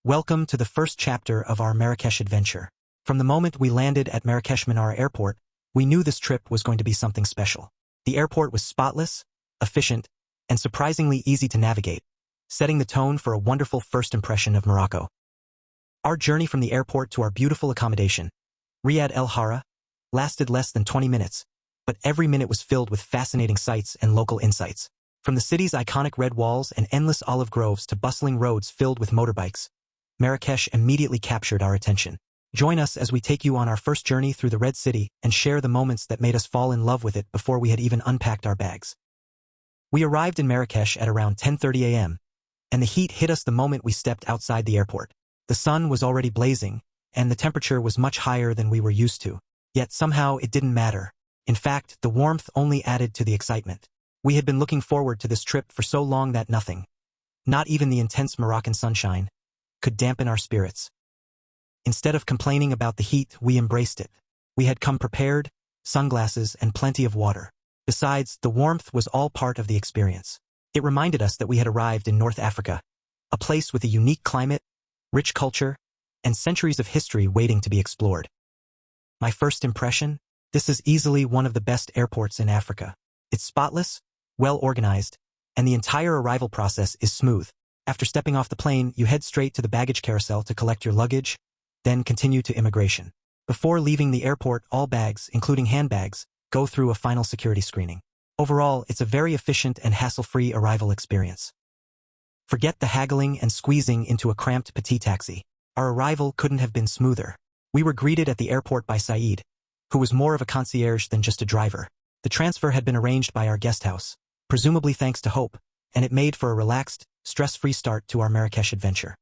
Welcome to the first chapter of our Marrakesh adventure. From the moment we landed at Marrakesh Menara Airport, we knew this trip was going to be something special. The airport was spotless, efficient, and surprisingly easy to navigate, setting the tone for a wonderful first impression of Morocco. Our journey from the airport to our beautiful accommodation, Riad El Hara, lasted less than 20 minutes, but every minute was filled with fascinating sights and local insights. From the city's iconic red walls and endless olive groves to bustling roads filled with motorbikes, Marrakesh immediately captured our attention. Join us as we take you on our first journey through the Red City and share the moments that made us fall in love with it before we had even unpacked our bags. We arrived in Marrakesh at around 10:30 a.m., and the heat hit us the moment we stepped outside the airport. The sun was already blazing, and the temperature was much higher than we were used to. Yet somehow it didn't matter. In fact, the warmth only added to the excitement. We had been looking forward to this trip for so long that nothing, not even the intense Moroccan sunshine, could dampen our spirits. Instead of complaining about the heat, we embraced it. We had come prepared, sunglasses, and plenty of water. Besides, the warmth was all part of the experience. It reminded us that we had arrived in North Africa, a place with a unique climate, rich culture, and centuries of history waiting to be explored. My first impression? This is easily one of the best airports in Africa. It's spotless, well-organized, and the entire arrival process is smooth. After stepping off the plane, you head straight to the baggage carousel to collect your luggage, then continue to immigration. Before leaving the airport, all bags, including handbags, go through a final security screening. Overall, it's a very efficient and hassle-free arrival experience. Forget the haggling and squeezing into a cramped petit taxi. Our arrival couldn't have been smoother. We were greeted at the airport by Saeed, who was more of a concierge than just a driver. The transfer had been arranged by our guest house, presumably thanks to Hope, and it made for a relaxed, stress-free start to our Marrakesh adventure.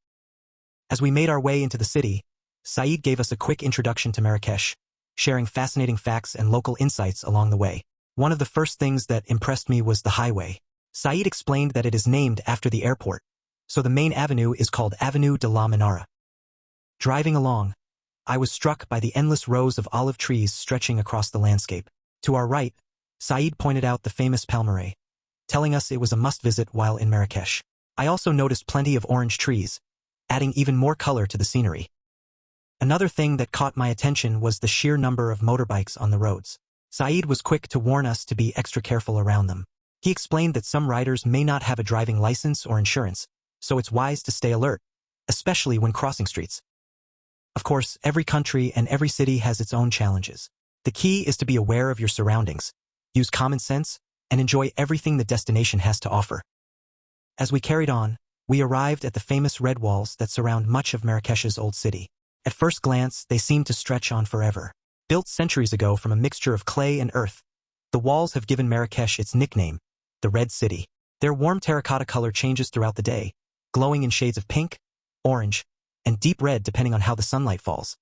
As we made our way into the city, Saeed gave us a quick introduction to Marrakesh, sharing fascinating facts and local insights along the way. One of the first things that impressed me was the highway. Saeed explained that it is named after the airport, so the main avenue is called Avenue de la Menara. Driving along, I was struck by the endless rows of olive trees stretching across the landscape. To our right, Saeed pointed out the famous Palmeraie, telling us it was a must-visit while in Marrakesh. I also noticed plenty of orange trees, adding even more color to the scenery. Another thing that caught my attention was the sheer number of motorbikes on the roads. Saeed was quick to warn us to be extra careful around them. He explained that some riders may not have a driving license or insurance, so it's wise to stay alert, especially when crossing streets. Of course, every country and every city has its own challenges. The key is to be aware of your surroundings, use common sense, and enjoy everything the destination has to offer. As we carried on, we arrived at the famous red walls that surround much of Marrakesh's old city. At first glance, they seemed to stretch on forever. Built centuries ago from a mixture of clay and earth, the walls have given Marrakesh its nickname, the Red City. Their warm terracotta color changes throughout the day, glowing in shades of pink, orange, and deep red depending on how the sunlight falls.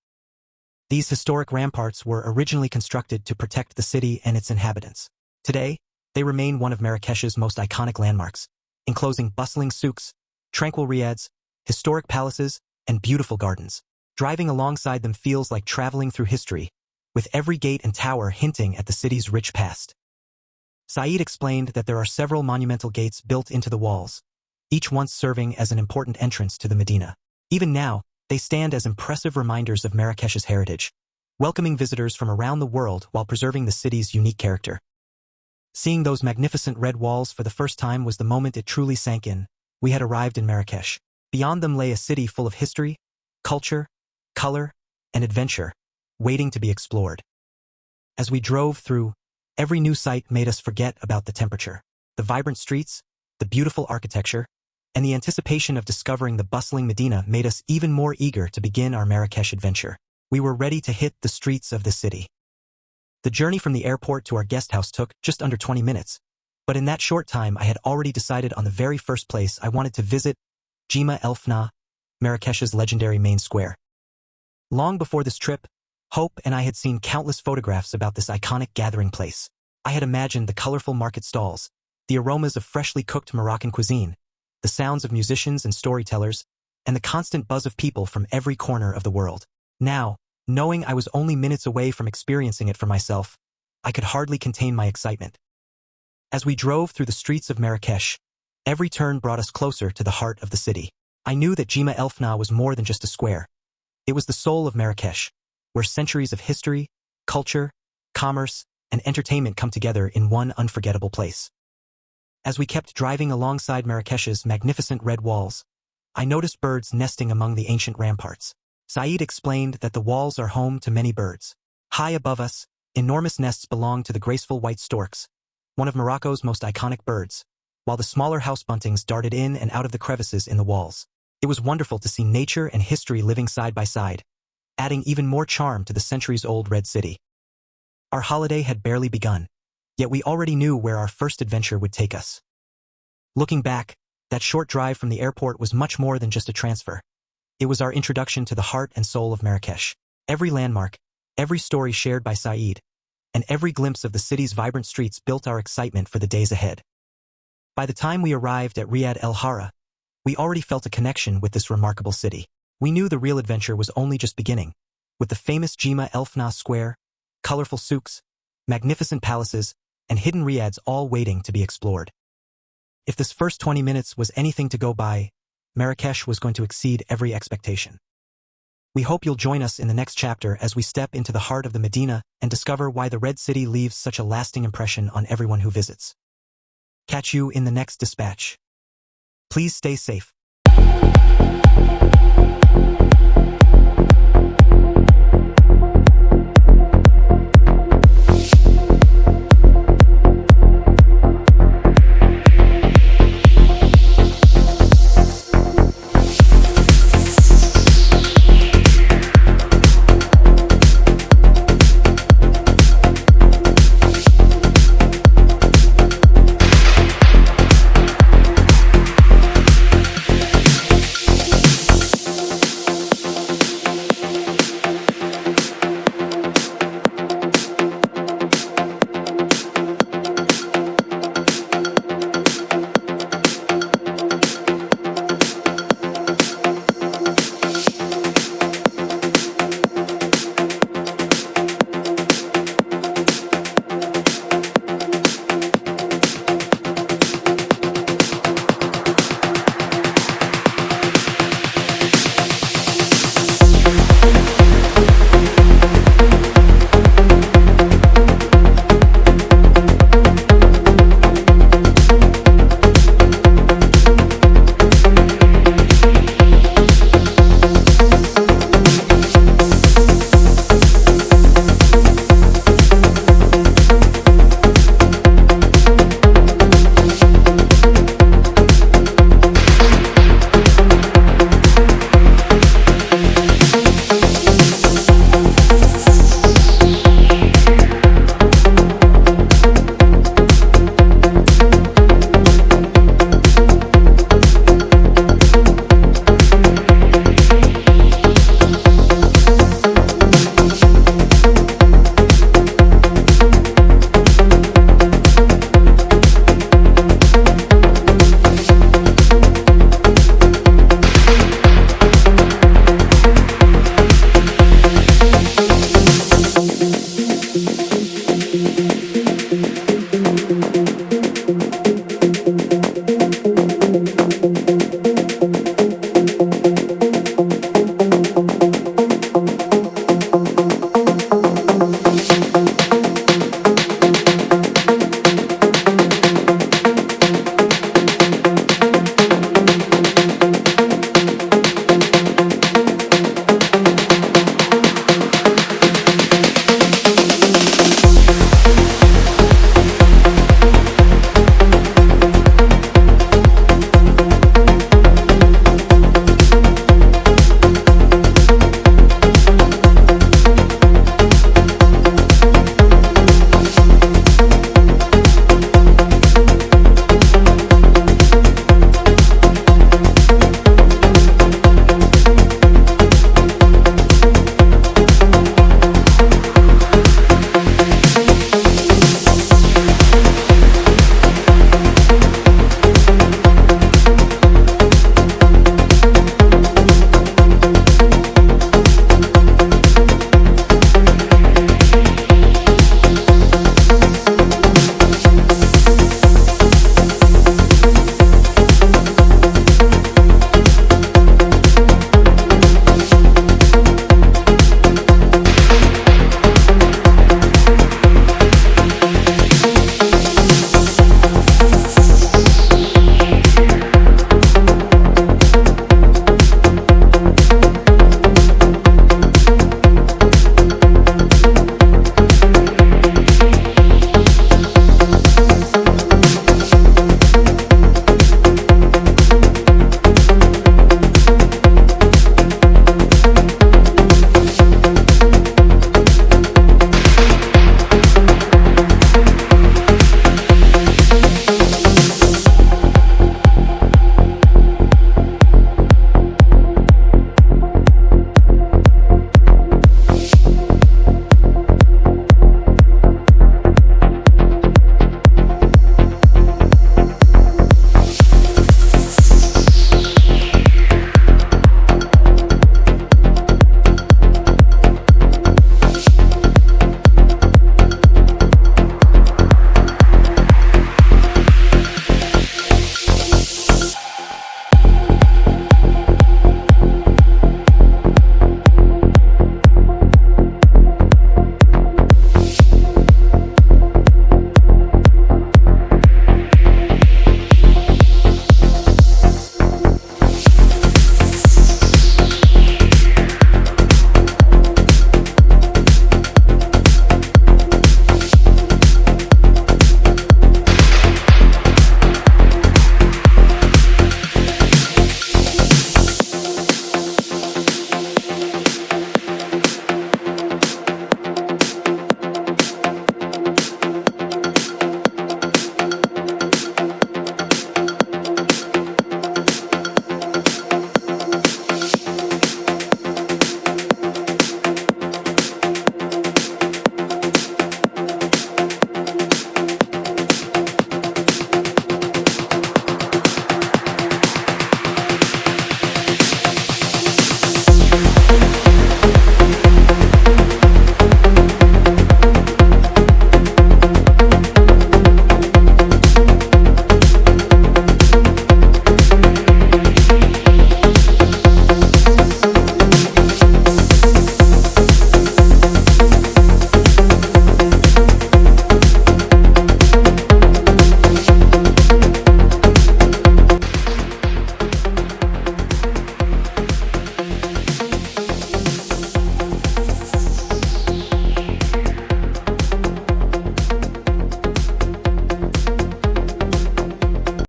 These historic ramparts were originally constructed to protect the city and its inhabitants. Today, they remain one of Marrakesh's most iconic landmarks, enclosing bustling souks, tranquil riads, historic palaces, and beautiful gardens. Driving alongside them feels like traveling through history, with every gate and tower hinting at the city's rich past. Saeed explained that there are several monumental gates built into the walls, each once serving as an important entrance to the Medina. Even now, they stand as impressive reminders of Marrakesh's heritage, welcoming visitors from around the world while preserving the city's unique character. Seeing those magnificent red walls for the first time was the moment it truly sank in. We had arrived in Marrakesh. Beyond them lay a city full of history, culture, color, and adventure, waiting to be explored. As we drove through, every new sight made us forget about the temperature. The vibrant streets, the beautiful architecture, and the anticipation of discovering the bustling Medina made us even more eager to begin our Marrakesh adventure. We were ready to hit the streets of the city. The journey from the airport to our guest house took just under 20 minutes, but in that short time I had already decided on the very first place I wanted to visit, Jima El Fna, Marrakesh's legendary main square. Long before this trip, Hope and I had seen countless photographs about this iconic gathering place. I had imagined the colorful market stalls, the aromas of freshly cooked Moroccan cuisine, the sounds of musicians and storytellers, and the constant buzz of people from every corner of the world. Now, knowing I was only minutes away from experiencing it for myself, I could hardly contain my excitement. As we drove through the streets of Marrakesh, every turn brought us closer to the heart of the city. I knew that Jima El Fna was more than just a square. It was the soul of Marrakesh, where centuries of history, culture, commerce, and entertainment come together in one unforgettable place. As we kept driving alongside Marrakesh's magnificent red walls, I noticed birds nesting among the ancient ramparts. Saeed explained that the walls are home to many birds. High above us, enormous nests belong to the graceful white storks, one of Morocco's most iconic birds, while the smaller house buntings darted in and out of the crevices in the walls. It was wonderful to see nature and history living side by side, adding even more charm to the centuries-old Red City. Our holiday had barely begun, yet we already knew where our first adventure would take us. Looking back, that short drive from the airport was much more than just a transfer. It was our introduction to the heart and soul of Marrakesh. Every landmark, every story shared by Saeed, and every glimpse of the city's vibrant streets built our excitement for the days ahead. By the time we arrived at Riad El Hara, we already felt a connection with this remarkable city. We knew the real adventure was only just beginning, with the famous Jima El Fna Square, colorful souks, magnificent palaces, and hidden riads all waiting to be explored. If this first 20 minutes was anything to go by, Marrakesh was going to exceed every expectation. We hope you'll join us in the next chapter as we step into the heart of the Medina and discover why the Red City leaves such a lasting impression on everyone who visits. Catch you in the next dispatch. Please stay safe.